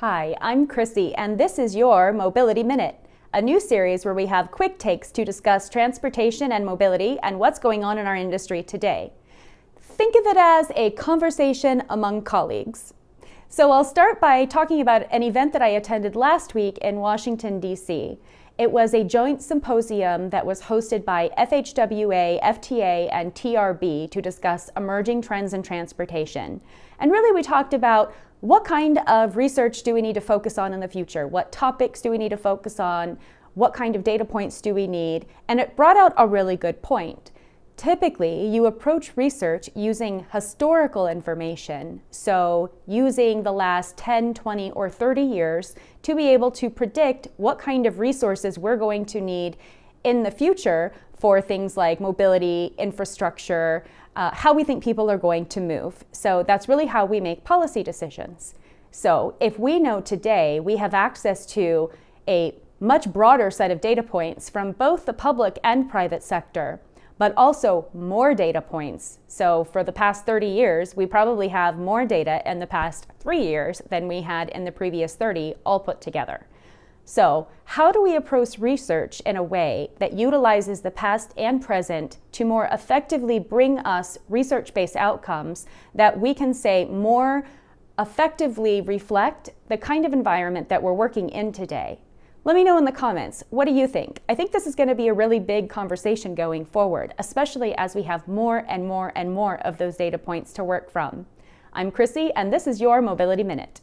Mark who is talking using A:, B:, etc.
A: Hi, I'm Chrissy, and this is your Mobility Minute, a new series where we have quick takes to discuss transportation and mobility and what's going on in our industry today. Think of it as a conversation among colleagues. So I'll start by talking about an event that I attended last week in Washington, D.C. It was a joint symposium that was hosted by FHWA, FTA, and TRB to discuss emerging trends in transportation. And really we talked about what kind of research do we need to focus on in the future? What topics do we need to focus on? What kind of data points do we need? And it brought out a really good point. Typically, you approach research using historical information, so using the last 10, 20, or 30 years to be able to predict what kind of resources we're going to need in the future for things like mobility, infrastructure, how we think people are going to move. So that's really how we make policy decisions. So if we know today we have access to a much broader set of data points from both the public and private sector, but also more data points. So for the past 30 years, we probably have more data in the past 3 years than we had in the previous 30, all put together. So how do we approach research in a way that utilizes the past and present to more effectively bring us research-based outcomes that we can say more effectively reflect the kind of environment that we're working in today? Let me know in the comments, what do you think? I think this is going to be a really big conversation going forward, especially as we have more and more and more of those data points to work from. I'm Chrissy, and this is your Mobility Minute.